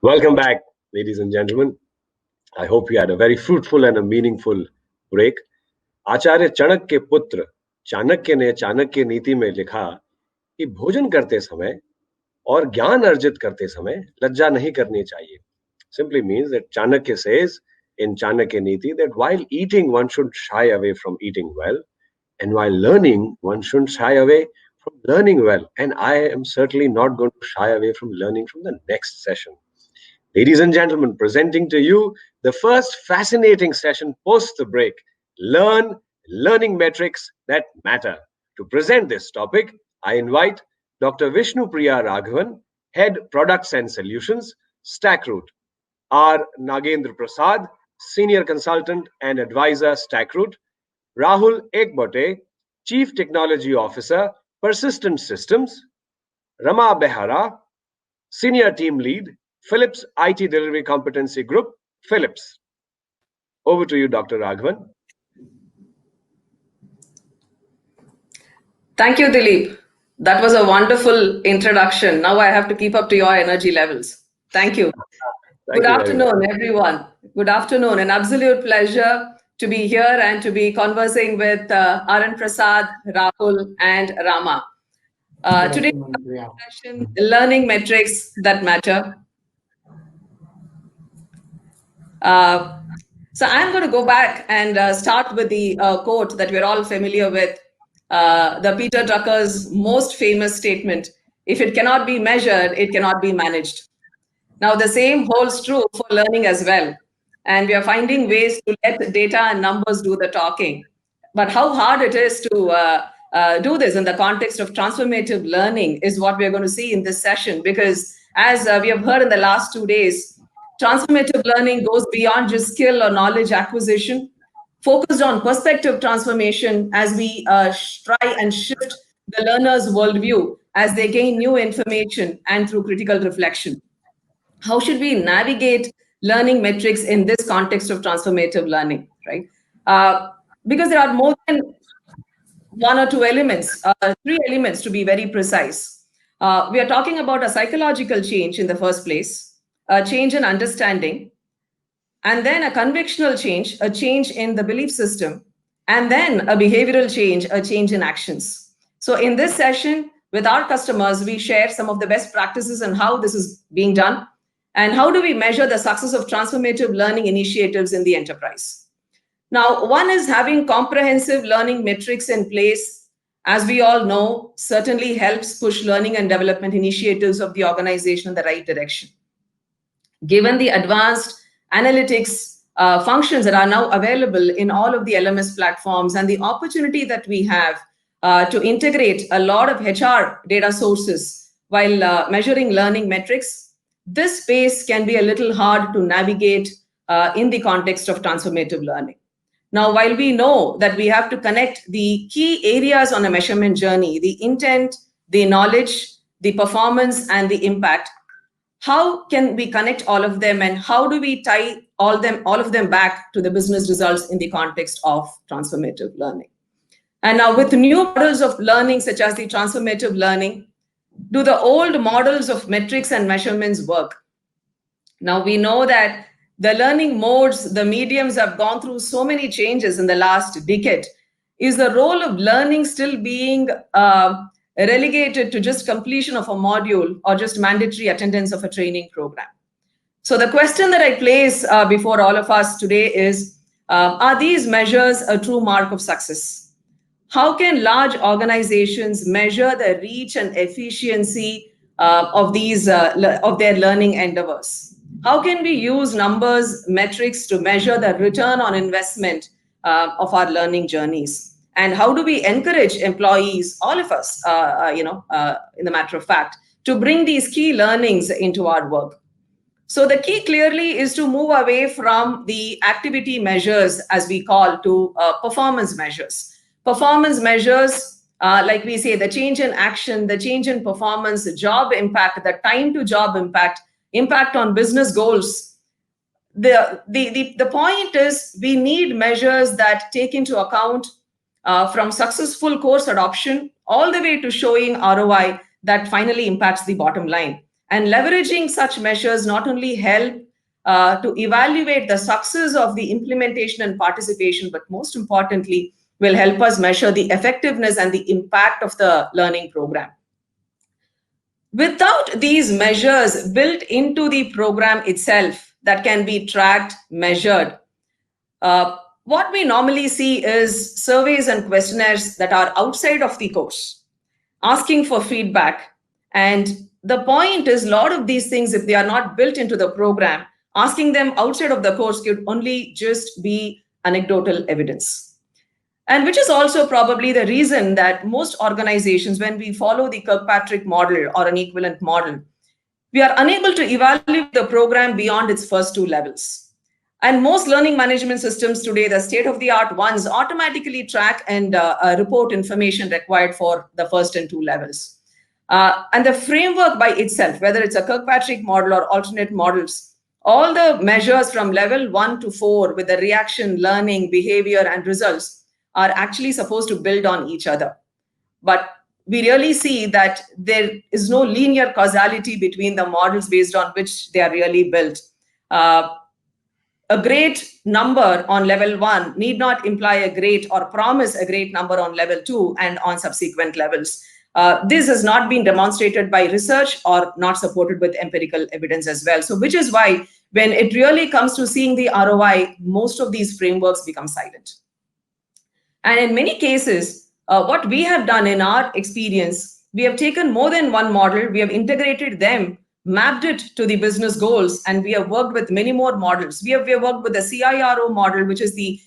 Welcome back, ladies and gentlemen. I hope you had a very fruitful and a meaningful break. आचार्य चाणक्य के पुत्र चाणक्य ने चाणक्य नीति में लिखा कि भोजन करते समय और ज्ञान अर्जित करते समय लज्जा नहीं करनी चाहिए. Simply means that Chanakya says in Chanakya Niti that while eating one should shy away from eating well, and while learning one shouldn't shy away from learning well. And I am certainly not going to shy away from learning from the next session. Ladies and gentlemen, presenting to you the first fascinating session post the break, Learning Metrics That Matter. To present this topic, I invite Dr. Vishnu Priya Raghavan, Head Products and Solutions, StackRoot, R. Nagendra Prasad, Senior Consultant and Advisor, StackRoot, Rahul Ekbote, Chief Technology Officer, Persistent Systems, Rama Behara, Senior Team Lead, Philips IT Delivery Competency Group, Philips. Over to you, Dr. Raghavan. Thank you, Dilip. That was a wonderful introduction. Now I have to keep up to your energy levels. Thank you. Good afternoon, everyone. Good afternoon. An absolute pleasure to be here and to be conversing with RN Prasad, Rahul, and Rama. Today's session, Learning Metrics That Matter. So I'm going to go back and start with the quote that we're all familiar with, the Peter Drucker's most famous statement: if it cannot be measured, it cannot be managed. Now, the same holds true for learning as well. And we are finding ways to let data and numbers do the talking. But how hard it is to do this in the context of transformative learning is what we're going to see in this session. Because as we have heard in the last 2 days, transformative learning goes beyond just skill or knowledge acquisition, focused on perspective transformation as we try and shift the learner's worldview as they gain new information and through critical reflection. How should we navigate learning metrics in this context of transformative learning, right? Because there are more than one or two elements, three elements to be very precise. We are talking about a psychological change in the first place, a change in understanding, and then a convictional change, a change in the belief system, and then a behavioral change, a change in actions. So in this session, with our customers, we share some of the best practices and how this is being done. And how do we measure the success of transformative learning initiatives in the enterprise? Now, one is having comprehensive learning metrics in place, as we all know, certainly helps push learning and development initiatives of the organization in the right direction. Given the advanced analytics functions that are now available in all of the LMS platforms and the opportunity that we have to integrate a lot of HR data sources while measuring learning metrics, this space can be a little hard to navigate in the context of transformative learning. Now, while we know that we have to connect the key areas on a measurement journey, the intent, the knowledge, the performance, and the impact, how can we connect all of them, and how do we tie all of them back to the business results in the context of transformative learning? And now with new models of learning, such as the transformative learning, do the old models of metrics and measurements work? Now we know that the learning modes, the mediums have gone through so many changes in the last decade. Is the role of learning still being relegated to just completion of a module or just mandatory attendance of a training program? So the question that I place before all of us today is, are these measures a true mark of success? How can large organizations measure the reach and efficiency of their learning endeavors? How can we use numbers, metrics to measure the return on investment of our learning journeys? And how do we encourage employees, all of us, in the matter of fact, to bring these key learnings into our work? So the key clearly is to move away from the activity measures, as we call, to performance measures. Performance measures, like we say, the change in action, the change in performance, the job impact, the time to job impact, impact on business goals. The point is we need measures that take into account from successful course adoption all the way to showing ROI that finally impacts the bottom line. And leveraging such measures not only help to evaluate the success of the implementation and participation, but most importantly, will help us measure the effectiveness and the impact of the learning program. Without these measures built into the program itself that can be tracked, measured, what we normally see is surveys and questionnaires that are outside of the course, asking for feedback. And the point is, a lot of these things, if they are not built into the program, asking them outside of the course could only just be anecdotal evidence. And which is also probably the reason that most organizations, when we follow the Kirkpatrick model or an equivalent model, we are unable to evaluate the program beyond its first two levels. And most learning management systems today, the state-of-the-art ones, automatically track and report information required for the first and two levels. And the framework by itself, whether it's a Kirkpatrick model or alternate models, all the measures from level 1 to 4 with the reaction, learning, behavior, and results are actually supposed to build on each other. But we really see that there is no linear causality between the models based on which they are really built. A great number on level 1 need not imply a great or promise a great number on level 2 and on subsequent levels. This has not been demonstrated by research or not supported with empirical evidence as well. So which is why when it really comes to seeing the ROI, most of these frameworks become silent. And in many cases, what we have done in our experience, we have taken more than one model, we have integrated them, mapped it to the business goals, and we have worked with many more models. We have worked with the CIRO model, which is the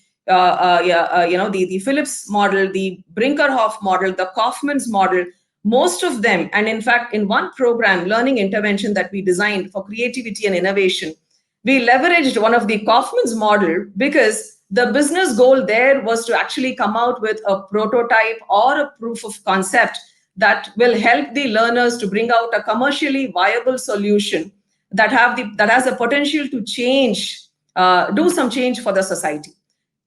Phillips model, the Brinkerhoff model, the Kaufman's model, most of them. And in fact, in one program, learning intervention that we designed for creativity and innovation, we leveraged one of the Kaufman's model because the business goal there was to actually come out with a prototype or a proof of concept that will help the learners to bring out a commercially viable solution that has the potential to change, do some change for the society.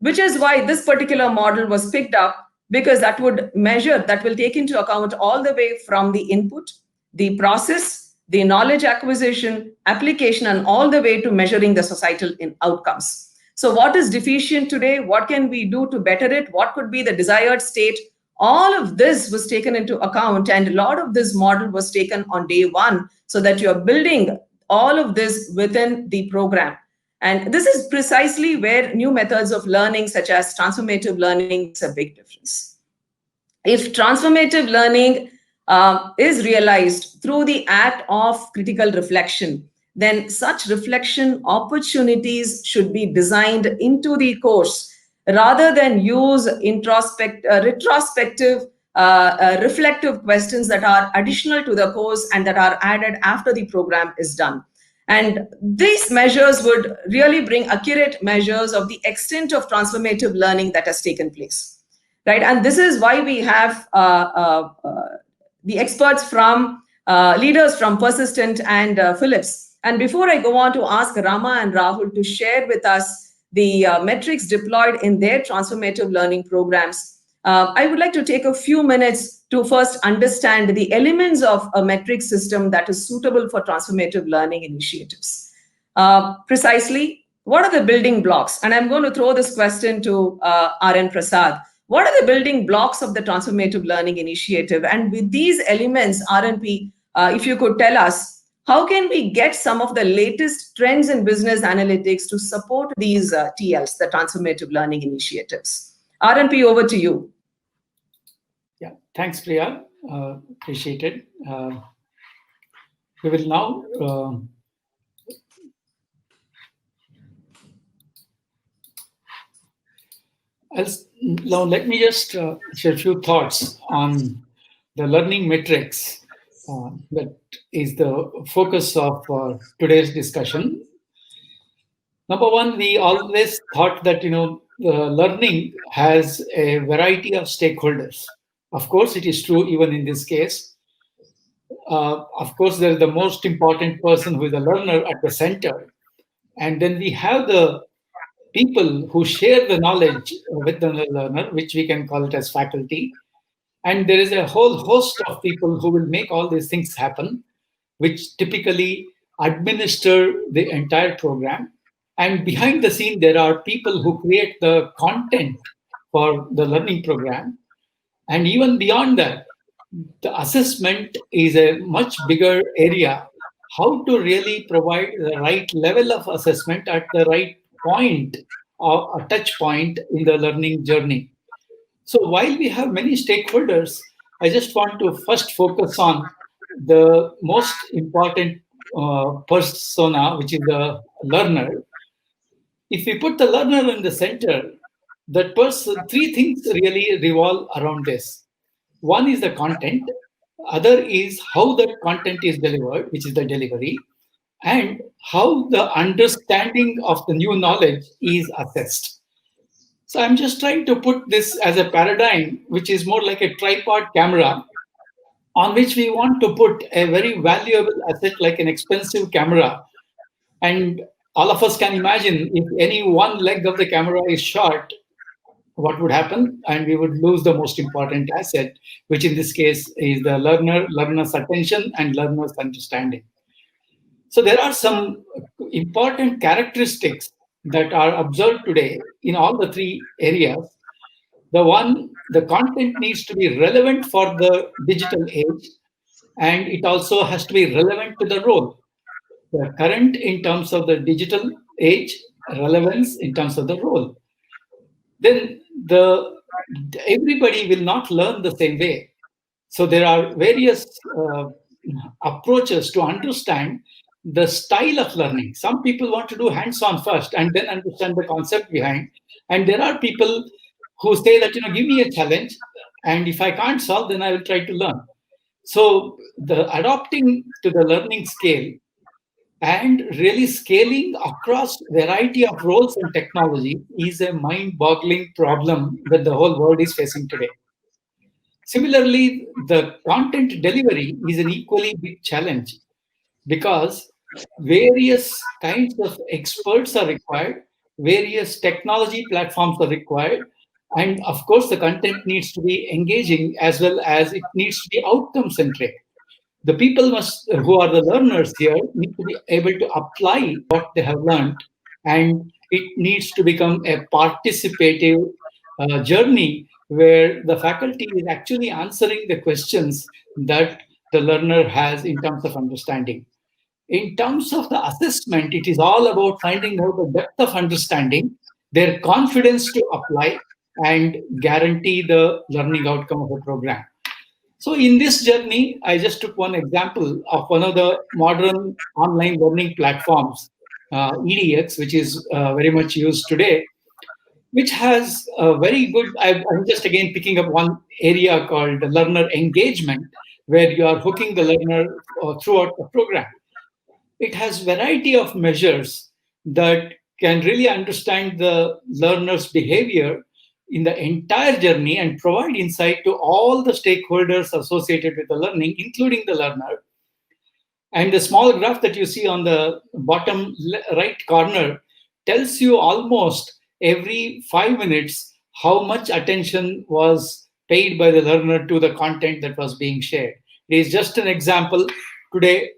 Which is why this particular model was picked up, because that will take into account all the way from the input, the process, the knowledge acquisition, application, and all the way to measuring the societal outcomes. So what is deficient today? What can we do to better it? What could be the desired state? All of this was taken into account, and a lot of this model was taken on day one, so that you're building all of this within the program. And this is precisely where new methods of learning, such as transformative learning, makes a big difference. If transformative learning is realized through the act of critical reflection, then such reflection opportunities should be designed into the course rather than use retrospective, reflective questions that are additional to the course and that are added after the program is done. And these measures would really bring accurate measures of the extent of transformative learning that has taken place, right? And this is why we have the experts from leaders from Persistent and Phillips. And before I go on to ask Rama and Rahul to share with us the metrics deployed in their transformative learning programs, I would like to take a few minutes to first understand the elements of a metric system that is suitable for transformative learning initiatives. Precisely, what are the building blocks? And I'm going to throw this question to R.N. Prasad. What are the building blocks of the transformative learning initiative? And with these elements, RNP, if you could tell us, how can we get some of the latest trends in business analytics to support these TLs, the transformative learning initiatives? RNP, over to you. Yeah, thanks, Priya. Appreciate it. We will now now let me just share a few thoughts on the learning metrics that is the focus of today's discussion. Number one, we always thought that learning has a variety of stakeholders. Of course, it is true even in this case. Of course, there is the most important person who is the learner at the center. And then we have the people who share the knowledge with the learner, which we can call it as faculty. And there is a whole host of people who will make all these things happen. which typically administer the entire program. And behind the scene, there are people who create the content for the learning program. And even beyond that, the assessment is a much bigger area. How to really provide the right level of assessment at the right point or a touch point in the learning journey. So while we have many stakeholders, I just want to first focus on the most important persona, which is the learner. If we put the learner in the center, that person, three things really revolve around this. One is the content, other is how the content is delivered, which is the delivery, and how the understanding of the new knowledge is assessed. So I'm just trying to put this as a paradigm, which is more like a tripod camera on which we want to put a very valuable asset like an expensive camera. And all of us can imagine if any one leg of the camera is short, what would happen? And we would lose the most important asset, which in this case is the learner's attention and learner's understanding. So there are some important characteristics that are observed today in all the three areas. The content needs to be relevant for the digital age, and it also has to be relevant to the role. The current in terms of the digital age, relevance in terms of the role. Then everybody will not learn the same way. So there are various approaches to understand the style of learning. Some people want to do hands-on first and then understand the concept behind. And there are people who say that, give me a challenge, and if I can't solve, then I will try to learn. So the adopting to the learning scale and really scaling across variety of roles and technology is a mind-boggling problem that the whole world is facing today. Similarly, the content delivery is an equally big challenge because various kinds of experts are required, various technology platforms are required, and of course, the content needs to be engaging as well as it needs to be outcome-centric. The people who are the learners here need to be able to apply what they have learned, and it needs to become a participative journey where the faculty is actually answering the questions that the learner has in terms of understanding. In terms of the assessment, it is all about finding out the depth of understanding, their confidence to apply, and guarantee the learning outcome of a program. So in this journey, I just took one example of one of the modern online learning platforms, EDX, which is very much used today, which has a very good, I'm just again picking up one area called learner engagement, where you are hooking the learner throughout the program. It has variety of measures that can really understand the learner's behavior in the entire journey and provide insight to all the stakeholders associated with the learning, including the learner. And the small graph that you see on the bottom right corner tells you almost every 5 minutes how much attention was paid by the learner to the content that was being shared. It is just an example. Today,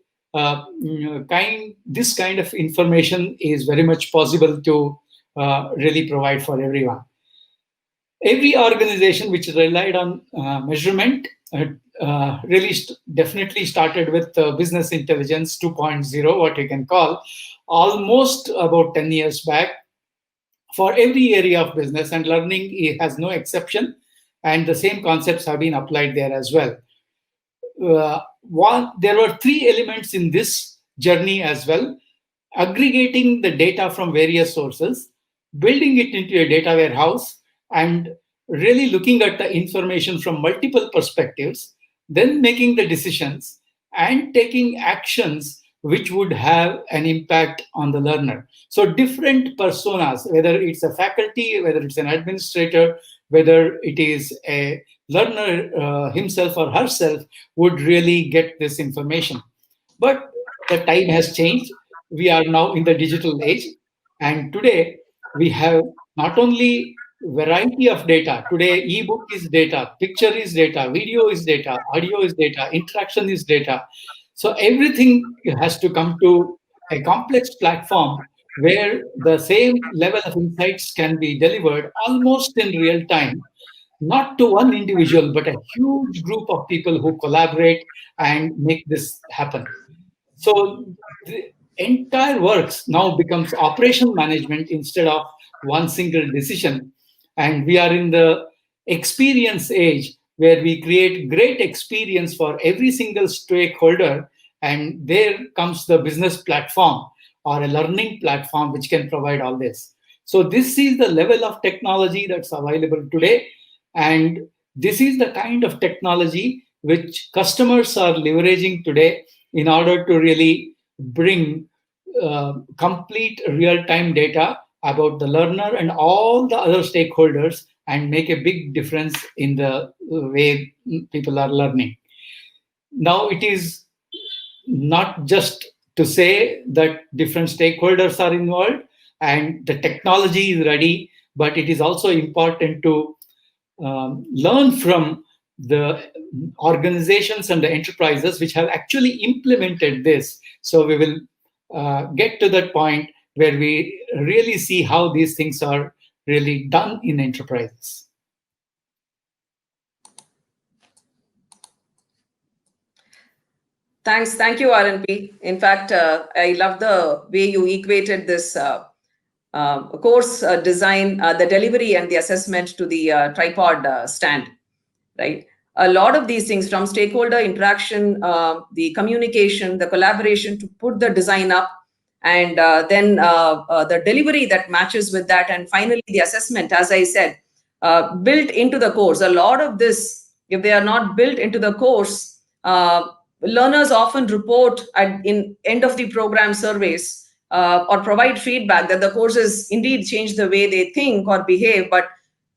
this kind of information is very much possible to really provide for everyone. Every organization which relied on measurement really definitely started with business intelligence 2.0, what you can call, almost about 10 years back for every area of business, and learning has no exception, and the same concepts have been applied there as well. There were three elements in this journey as well: aggregating the data from various sources, building it into a data warehouse, and really looking at the information from multiple perspectives, then making the decisions and taking actions which would have an impact on the learner. So different personas, whether it's a faculty, whether it's an administrator, whether it is a learner himself or herself, would really get this information. But the time has changed. We are now in the digital age, and today we have not only variety of data. Today, ebook is data, picture is data, video is data, audio is data, interaction is data. So everything has to come to a complex platform where the same level of insights can be delivered almost in real time, not to one individual, but a huge group of people who collaborate and make this happen. So the entire works now becomes operational management instead of one single decision. And we are in the experience age where we create great experience for every single stakeholder. And there comes the business platform or a learning platform which can provide all this. So this is the level of technology that's available today. And this is the kind of technology which customers are leveraging today in order to really bring complete real-time data about the learner and all the other stakeholders and make a big difference in the way people are learning. Now, it is not just to say that different stakeholders are involved and the technology is ready, but it is also important to learn from the organizations and the enterprises which have actually implemented this. So we will get to that point where we really see how these things are really done in enterprises. Thank you, RNP. In fact, I love the way you equated this course design, the delivery and the assessment to the tripod stand, right? A lot of these things, from stakeholder interaction, the communication, the collaboration to put the design up, and then the delivery that matches with that, and finally the assessment, as I said, built into the course. A lot of this, if they are not built into the course, learners often report in end of the program surveys or provide feedback that the courses indeed change the way they think or behave, but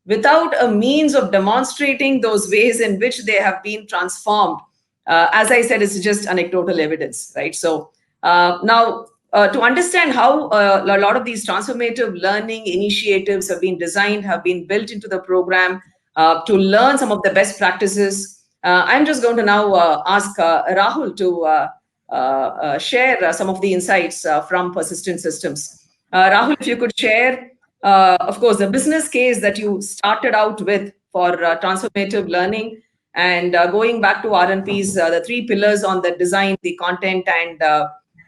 without a means of demonstrating those ways in which they have been transformed. As I said, it's just anecdotal evidence, right? So now, to understand how a lot of these transformative learning initiatives have been designed, have been built into the program to learn some of the best practices, I'm just going to now ask Rahul to share some of the insights from Persistent Systems. Rahul, if you could share, of course, the business case that you started out with for transformative learning, and going back to RNP's the 3 pillars on the design, the content, and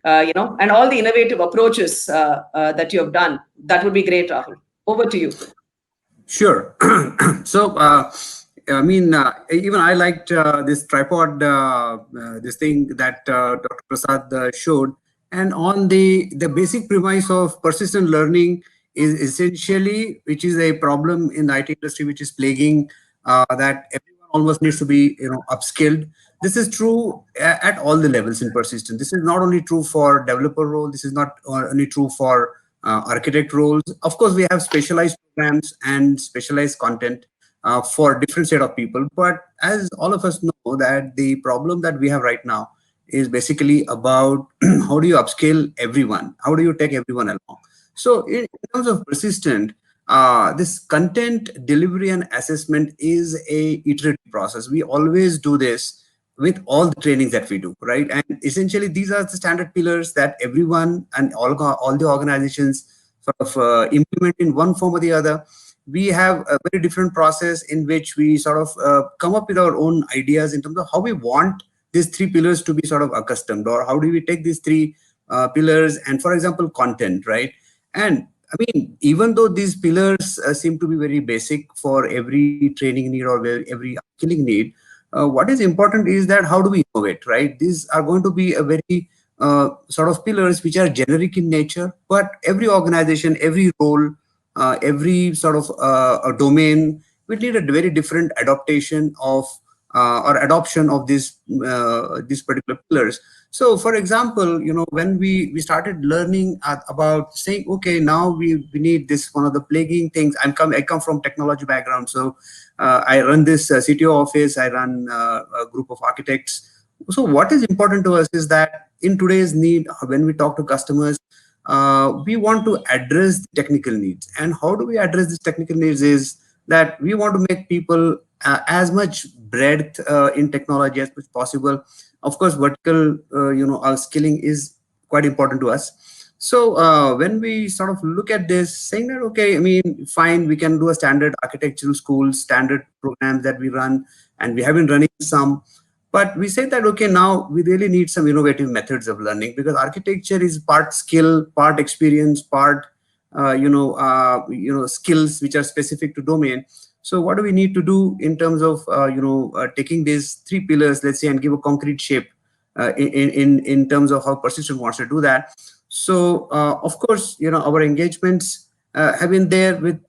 and all the innovative approaches that you have done. That would be great, Rahul. Over to you. Sure. So, I mean, even I liked this tripod, this thing that Dr. Prasad showed. And on the basic premise of persistent learning is essentially, which is a problem in the IT industry, which is plaguing that everyone almost needs to be, upskilled. This is true at all the levels in persistent. This is not only true for developer role. This is not only true for architect roles. Of course, we have specialized programs and specialized content for different set of people. But as all of us know, that the problem that we have right now is basically about how do you upscale everyone? How do you take everyone along? So in terms of persistent, this content delivery and assessment is a iterative process. We always do this with all the trainings that we do, right? And essentially, these are the standard pillars that everyone and all the organizations sort of implement in one form or the other. We have a very different process in which we sort of come up with our own ideas in terms of how we want these 3 pillars to be sort of accustomed, or how do we take these 3 pillars and, for example, content, right? And I mean, even though these pillars seem to be very basic for every training need or every skilling need, what is important is that how do we innovate, right? These are going to be a very sort of pillars which are generic in nature, but every organization, every role, every sort of a domain will need a very different adaptation of or adoption of these particular pillars. So, for example, when we started learning about saying, okay, now we need this, one of the plaguing things. I come from technology background, so I run this CTO office. I run a group of architects. So, what is important to us is that in today's need, when we talk to customers, we want to address the technical needs. And how do we address these technical needs is that we want to make people as much breadth in technology as much possible. Of course, vertical, skilling is quite important to us. So when we sort of look at this, saying that, okay, I mean, fine, we can do a standard architectural school, standard programs that we run, and we have been running some. But we say that, okay, now we really need some innovative methods of learning, because architecture is part skill, part experience, part skills which are specific to domain. So what do we need to do in terms of taking these three pillars, let's say, and give a concrete shape in terms of how Persistent wants to do that. So of course, our engagements have been there with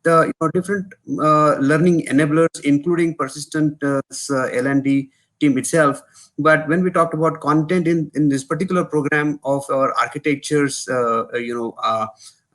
different learning enablers, including Persistent's L&D team itself. But when we talked about content in this particular program of our architecture's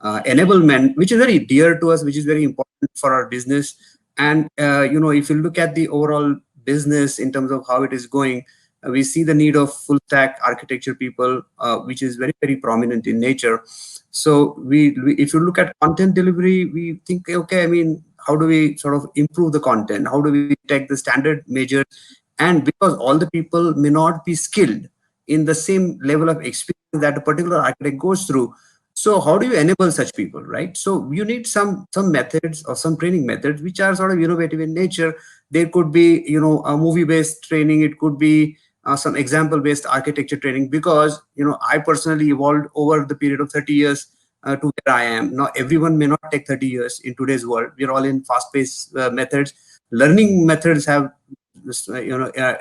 enablement, which is very dear to us, which is very important for our business. And if you look at the overall business in terms of how it is going, we see the need of full stack architecture people, which is very, very prominent in nature. So if you look at content delivery, we think, okay, I mean, how do we sort of improve the content? How do we take the standard measures? And because all the people may not be skilled in the same level of experience that a particular architect goes through, so how do you enable such people, right? So you need some methods or some training methods which are sort of innovative in nature. There could be, a movie-based training. It could be some example-based architecture training, because, I personally evolved over the period of 30 years to where I am. Now, everyone may not take 30 years in today's world. We're all in fast-paced methods. Learning methods have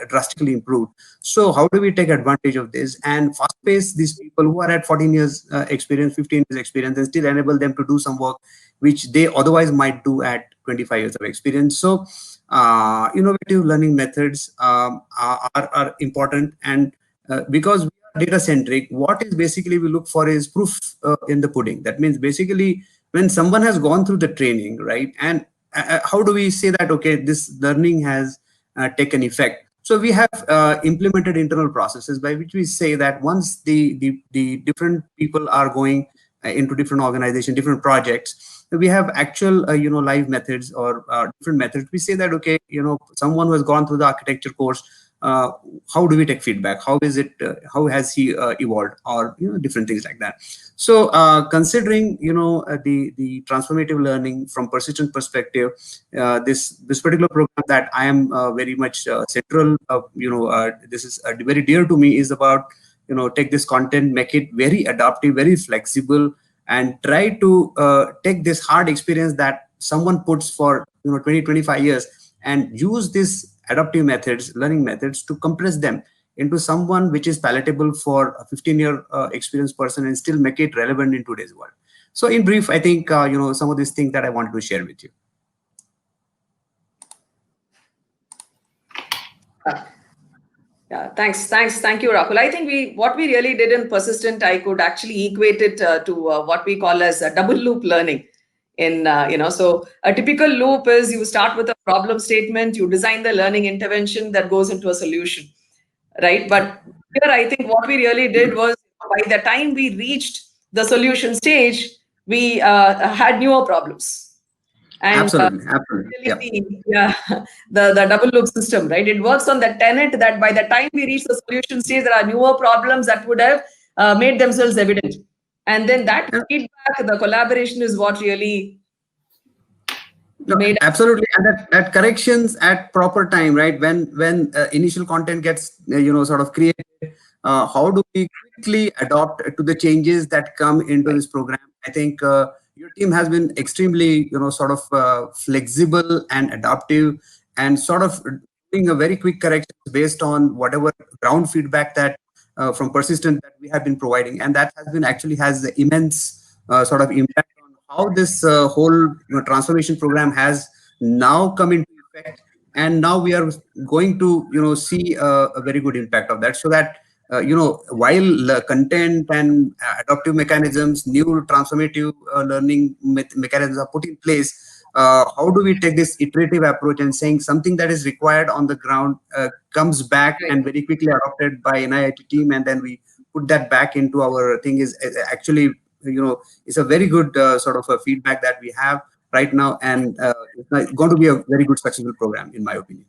drastically improved. So how do we take advantage of this and fast pace these people who are at 14 years experience, 15 years experience, and still enable them to do some work which they otherwise might do at 25 years of experience? So innovative learning methods are important. And because we are data centric, what is basically we look for is proof in the pudding. That means basically when someone has gone through the training, right? And how do we say that, okay, this learning has taken effect? So we have implemented internal processes by which we say that once the different people are going into different organizations, different projects, we have actual live methods or different methods. We say that, okay, someone who has gone through the architecture course, how do we take feedback? How is it? How has he evolved? Or different things like that. So considering the transformative learning from Persistent perspective, this particular program that I am very much central. This is very dear to me. Is about take this content, make it very adaptive, very flexible, and try to take this hard experience that someone puts for 20-25 years and use this adaptive methods, learning methods, to compress them into someone which is palatable for a 15-year experienced person and still make it relevant in today's world. So in brief, I think some of these things that I wanted to share with you. Yeah, thank you, Rahul. I think what we really did in Persistent, I could actually equate it to what we call as a double loop learning. So a typical loop is you start with a problem statement, you design the learning intervention that goes into a solution, right? But here, I think what we really did was, by the time we reached the solution stage, we had newer problems. And absolutely. The double loop system, right? It works on the tenet that by the time we reach the solution stage, there are newer problems that would have made themselves evident. And then that feedback, the collaboration is what really made. Absolutely. And that corrections at proper time, right? When initial content gets, sort of created, how do we quickly adopt to the changes that come into this program? I think your team has been extremely, sort of flexible and adaptive, and sort of doing a very quick correction based on whatever ground feedback that from Persistent that we have been providing, and that has been has the immense sort of impact on how this whole transformation program has now come into effect, and now we are going to see a very good impact of that, so that while content and adaptive mechanisms, new transformative learning mechanisms are put in place, how do we take this iterative approach and saying something that is required on the ground comes back and very quickly adopted by NIIT team, and then we put that back into our thing is actually, it's a very good sort of a feedback that we have. right now, and it's going to be a very good successful program, in my opinion.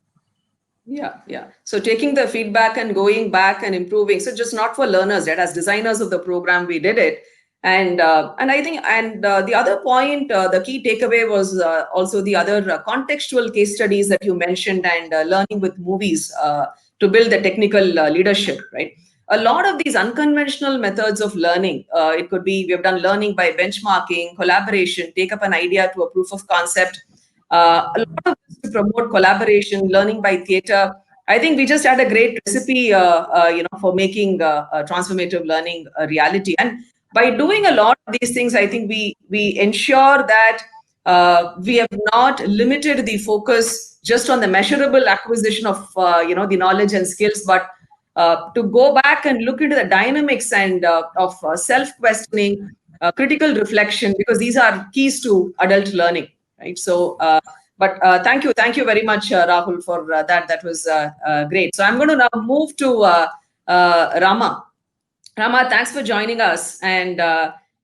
Yeah. So taking the feedback and going back and improving. So just not for learners, right? As designers of the program, we did it, and I think the other point, the key takeaway was also the other contextual case studies that you mentioned, and learning with movies to build the technical leadership, right? A lot of these unconventional methods of learning, it could be we have done learning by benchmarking, collaboration, take up an idea to a proof of concept. A lot of this to promote collaboration, learning by theater. I think we just had a great recipe, for making transformative learning a reality. And by doing a lot of these things, I think we ensure that we have not limited the focus just on the measurable acquisition of the knowledge and skills, but to go back and look into the dynamics and of self-questioning, critical reflection, because these are keys to adult learning, right? So, but thank you very much, Rahul, for that. That was great. So I'm going to now move to Rama. Rama, thanks for joining us. And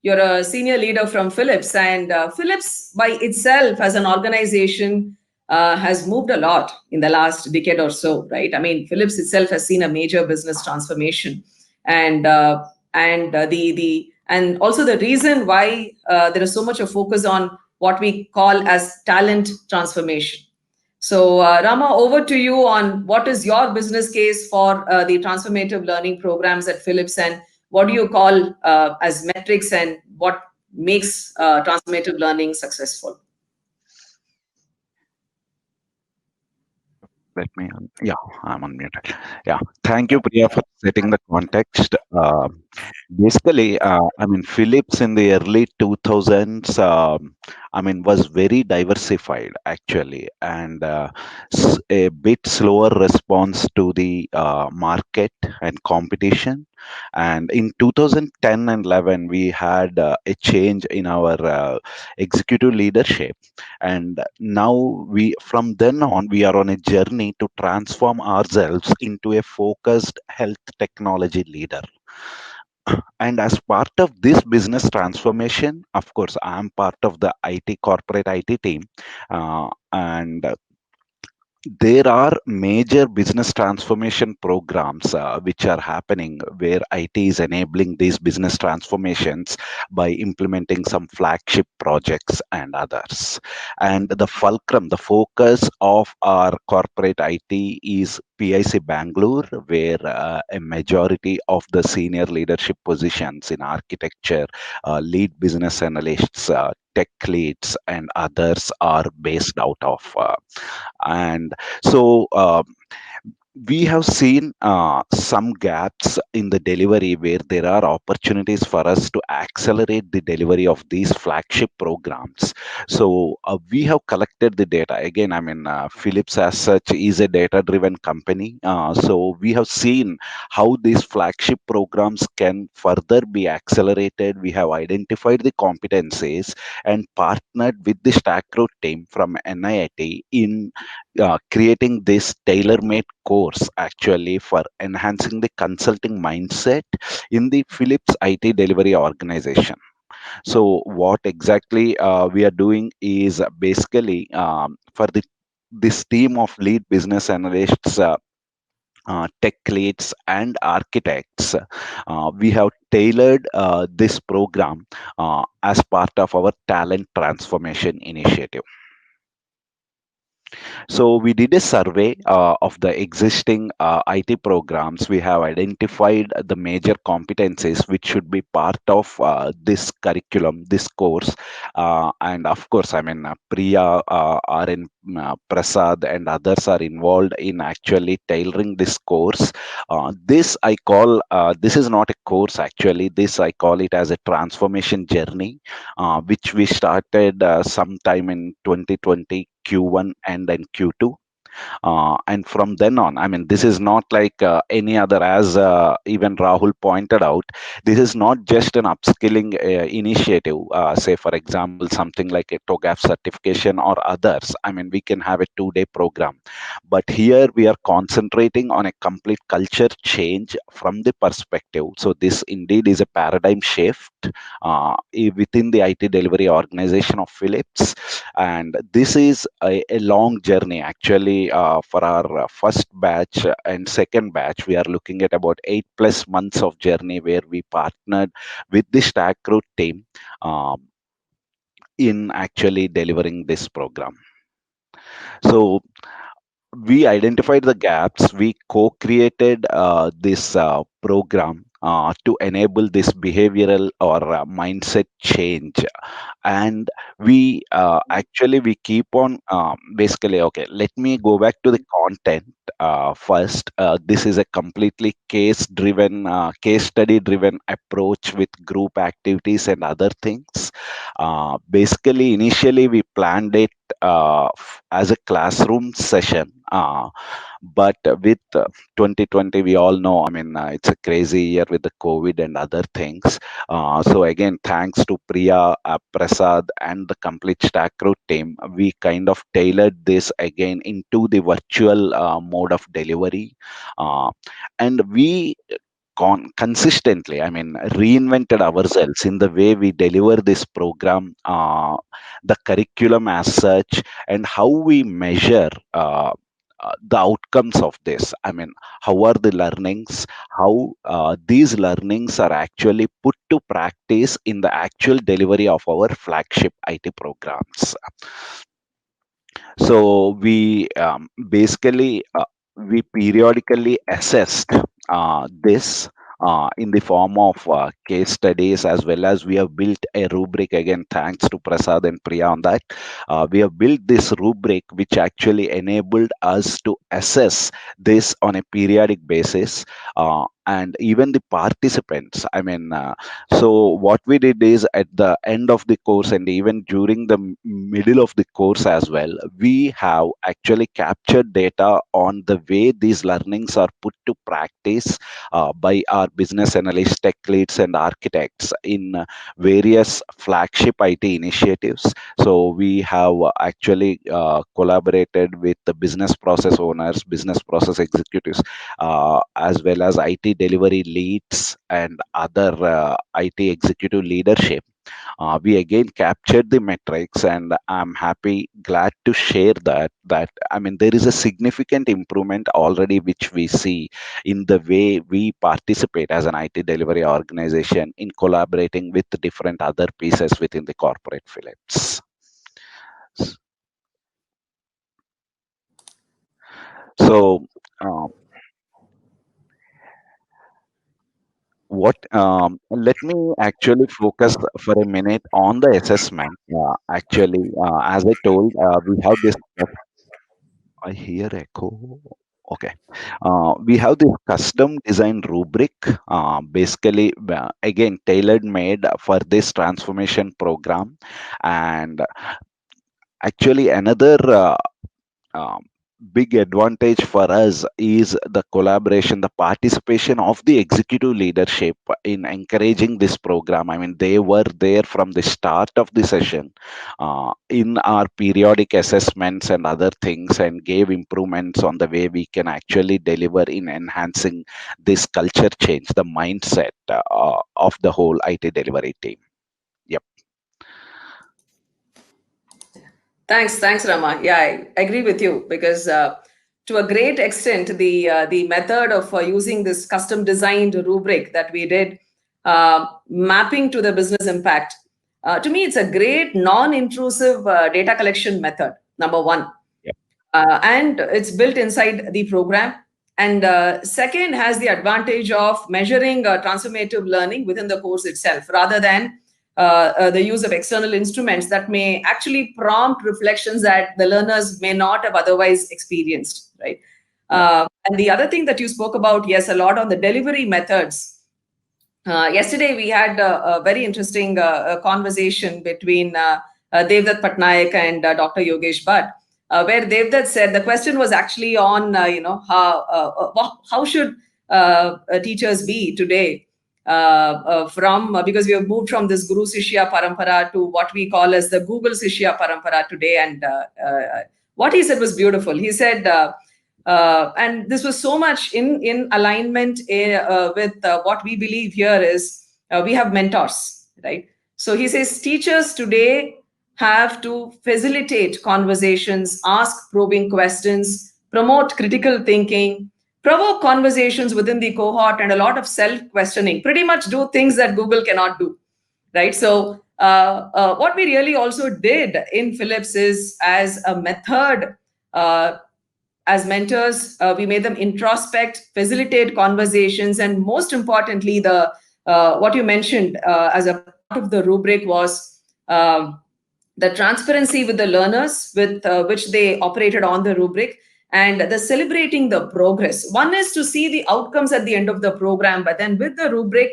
you're a senior leader from Philips. And Philips by itself as an organization has moved a lot in the last decade or so, right? I mean, Philips itself has seen a major business transformation. And and also the reason why there is so much of focus on what we call as talent transformation. So, Rama, over to you on what is your business case for the transformative learning programs at Philips, and what do you call as metrics, and what makes transformative learning successful? Let me, yeah, I'm unmuted. Yeah, thank you, Priya, for setting the context. Basically, I mean, Philips in the early 2000s, I mean, was very diversified actually, and a bit slower response to the market and competition. And in 2010 and 11, we had a change in our executive leadership, and now from then on, we are on a journey to transform ourselves into a focused health technology leader. And as part of this business transformation, of course, I'm part of the IT corporate IT team, and there are major business transformation programs which are happening, where IT is enabling these business transformations by implementing some flagship projects and others. And the fulcrum, the focus of our corporate IT is PIC Bangalore, where a majority of the senior leadership positions in architecture, lead business analysts, tech leads, and others are based out of. And so we have seen some gaps in the delivery, where there are opportunities for us to accelerate the delivery of these flagship programs. So we have collected the data. Again, I mean, Philips as such is a data-driven company. So we have seen how these flagship programs can further be accelerated. We have identified the competencies and partnered with the Stackroot team from NIIT in creating this tailor-made course actually for enhancing the consulting mindset in the Philips IT delivery organization. So what exactly we are doing is basically for this team of lead business analysts, tech leads, and architects, we have tailored this program as part of our talent transformation initiative. So we did a survey of the existing IT programs. We have identified the major competencies which should be part of this curriculum, this course. And of course, I mean, Priya, RN Prasad, and others are involved in actually tailoring this course. This I call, this is not a course actually, this I call it as a transformation journey, which we started sometime in 2020 Q1 and then Q2. And from then on, I mean, this is not like any other, as even Rahul pointed out, this is not just an upskilling initiative, say, for example, something like a TOGAF certification or others. I mean, we can have a 2-day program. But here we are concentrating on a complete culture change from the perspective. So this indeed is a paradigm shift within the IT delivery organization of Philips. And this is a long journey. Actually, for our first batch and second batch, we are looking at about 8+ months of journey where we partnered with the Stack Root team in actually delivering this program. So we identified the gaps. We co-created this program to enable this behavioral or mindset change. And we actually we keep on basically, okay, let me go back to the content first. This is a completely case study driven approach with group activities and other things. Basically, initially we planned it as a classroom session, but with 2020, we all know, I mean, it's a crazy year with the COVID and other things. So again, thanks to Priya, Prasad, and the complete Stack Root team, we kind of tailored this again into the virtual mode of delivery. And we consistently, I mean, reinvented ourselves in the way we deliver this program, the curriculum as such, and how we measure the outcomes of this. I mean, how are the learnings, how these learnings are actually put to practice in the actual delivery of our flagship IT programs. So we basically we periodically assessed this in the form of case studies, as well as we have built a rubric. Again, thanks to Prasad and Priya on that. We have built this rubric which actually enabled us to assess this on a periodic basis. And even the participants, I mean, so what we did is at the end of the course and even during the middle of the course as well, we have actually captured data on the way these learnings are put to practice by our business analysts, tech leads, and architects in various flagship IT initiatives. So we have actually collaborated with the business process owners, business process executives, as well as IT delivery leads and other IT executive leadership. We again captured the metrics, and I'm glad to share that I mean, there is a significant improvement already which we see in the way we participate as an IT delivery organization in collaborating with different other pieces within the corporate Philips. So let me actually focus for a minute on the assessment. Actually, as I told, we have this. I hear echo. Okay. We have this custom designed rubric, basically, again, tailor made for this transformation program. And actually, another um, big advantage for us is the collaboration, the participation of the executive leadership in encouraging this program. I mean, they were there from the start of the session in our periodic assessments and other things, and gave improvements on the way we can actually deliver in enhancing this culture change, the mindset of the whole IT delivery team. Yep. Thanks, Rama. Yeah, I agree with you, because to a great extent, the method of using this custom designed rubric that we did, mapping to the business impact, to me, it's a great non-intrusive data collection method, number one. Yep. And it's built inside the program. And second, has the advantage of measuring transformative learning within the course itself, rather than the use of external instruments that may actually prompt reflections that the learners may not have otherwise experienced, right? And the other thing that you spoke about, yes, a lot on the delivery methods. Yesterday, we had a very interesting conversation between Devdutt Pattanaik and Dr. Yogesh Bhatt. where Devdutt said the question was actually on, how should teachers be today? Because we have moved from this Guru Sishya Parampara to what we call as the Google Sishya Parampara today. And what he said was beautiful. He said, and this was so much in alignment with what we believe here is we have mentors, right? So he says teachers today have to facilitate conversations, ask probing questions, promote critical thinking, provoke conversations within the cohort, and a lot of self-questioning. Pretty much do things that Google cannot do, right? So what we really also did in Philips is, as a method, as mentors, we made them introspect, facilitate conversations, and most importantly, the what you mentioned as a part of the rubric was the transparency with the learners with which they operated on the rubric, and the celebrating the progress. One is to see the outcomes at the end of the program, but then with the rubric,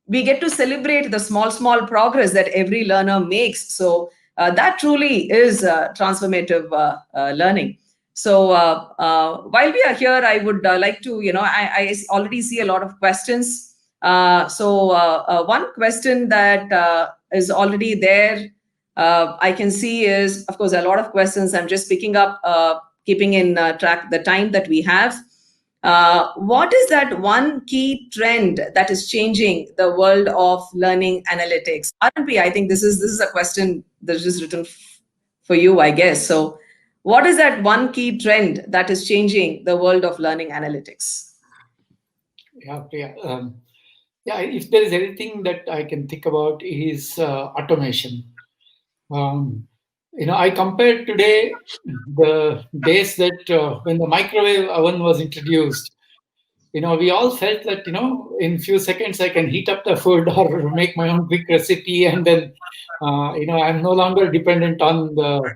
we get to celebrate the small progress that every learner makes. So that truly is transformative learning. So while we are here, I would like to, I already see a lot of questions. So one question that is already there, I can see is, of course, a lot of questions. I'm just picking up, keeping in track the time that we have. What is that one key trend that is changing the world of learning analytics? RNP, I think this is a question that's just written for you, I guess. So what is that one key trend that is changing the world of learning analytics? Yeah, if there is anything that I can think about is automation. I compared today the days that when the microwave oven was introduced. We all felt that, in few seconds I can heat up the food or make my own quick recipe, and then, I'm no longer dependent on the,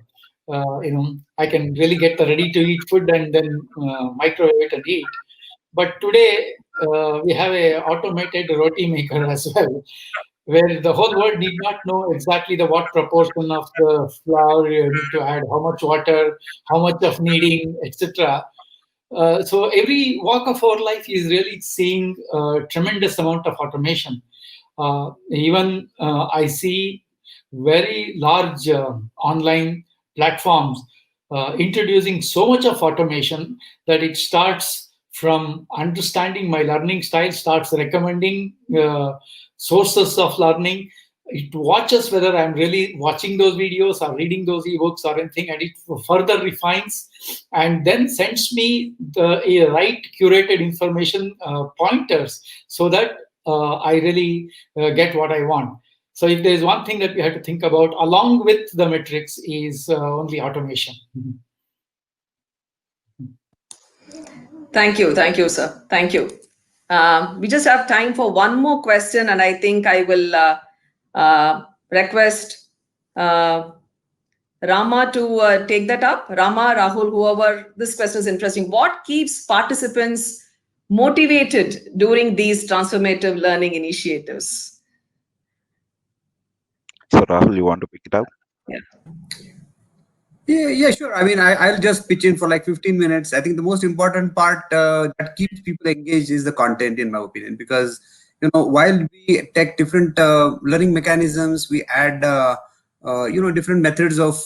I can really get the ready-to-eat food and then microwave it and eat. But today we have a automated roti maker as well, where the whole world need not know exactly what proportion of the flour you need to add, how much water, how much of kneading, etc. So every walk of our life is really seeing a tremendous amount of automation. Even I see very large online platforms introducing so much of automation that it starts from understanding my learning style, starts recommending sources of learning. It watches whether I'm really watching those videos or reading those ebooks or anything, and it further refines and then sends me the right curated information pointers so that I really get what I want. So if there's one thing that we have to think about along with the metrics is only automation. Thank you, sir. Thank you. We just have time for one more question, and I think I will request Rama to take that up. Rama, Rahul, whoever, this question is interesting. What keeps participants motivated during these transformative learning initiatives? So Rahul, you want to pick it up? Yeah, sure. I mean, I'll just pitch in for like 15 minutes. I think the most important part that keeps people engaged is the content, in my opinion, because, while we take different learning mechanisms, we add, different methods of,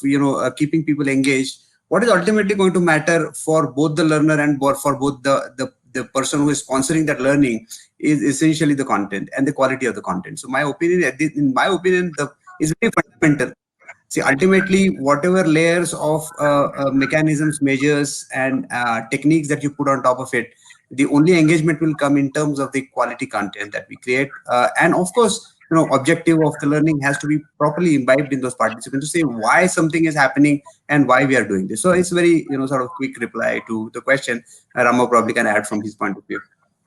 keeping people engaged. What is ultimately going to matter for both the learner and for both the person who is sponsoring that learning is essentially the content and the quality of the content. So in my opinion, is very fundamental. See, ultimately, whatever layers of mechanisms, measures, and techniques that you put on top of it, the only engagement will come in terms of the quality content that we create. And of course, objective of the learning has to be properly imbibed in those participants to say why something is happening and why we are doing this. So it's very, sort of quick reply to the question. Rama probably can add from his point of view.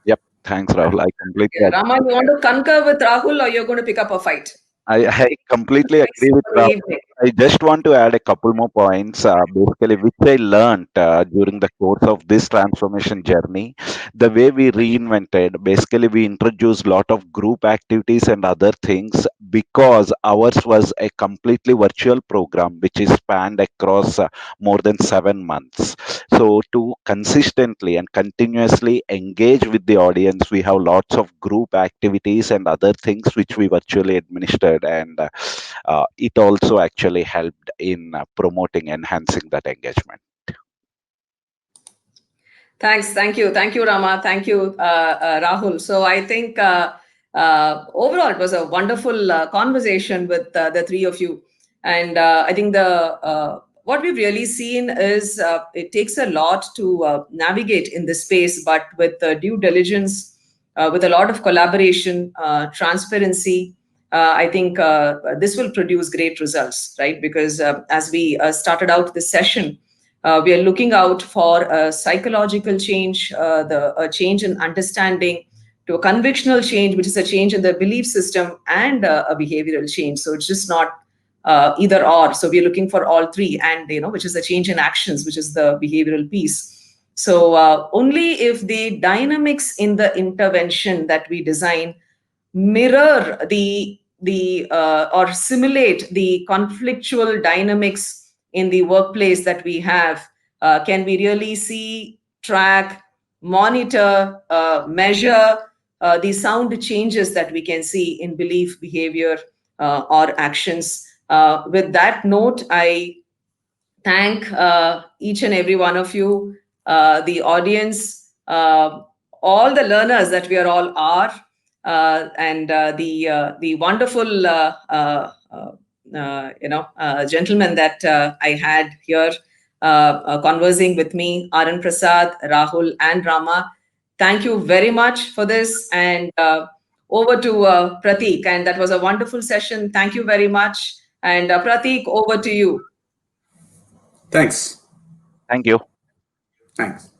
Yep. Thanks, Rahul. I completely agree. Rama, you want to concur with Rahul, or you're going to pick up a fight? I completely agree with Rahul. I just want to add a couple more points, basically, which I learned during the course of this transformation journey. The way we reinvented, basically, we introduced a lot of group activities and other things because ours was a completely virtual program which is spanned across more than 7 months. So, to consistently and continuously engage with the audience, we have lots of group activities and other things which we virtually administered, and it also actually helped in promoting, enhancing that engagement. Thanks. Thank you, Rama. Thank you, Rahul. So I think overall it was a wonderful conversation with the three of you, and I think the what we've really seen is it takes a lot to navigate in this space, but with due diligence, with a lot of collaboration, transparency, I think this will produce great results, right? Because as we started out this session, we are looking out for a psychological change, a change in understanding, to a convictional change, which is a change in the belief system, and a behavioral change. So it's just not either or. So we're looking for all three, and which is a change in actions, which is the behavioral piece. So only if the dynamics in the intervention that we design mirror or simulate the conflictual dynamics in the workplace that we have, can we really see, track, monitor, measure the sound changes that we can see in belief, behavior, or actions. With that note, I thank each and every one of you, the audience, all the learners that we all are, and the wonderful gentlemen that I had here conversing with me, Arun Prasad, Rahul, and Rama. Thank you very much for this, and over to Prateek. And that was a wonderful session. Thank you very much. And Prateek, over to you. Thanks. Thank you. Thanks.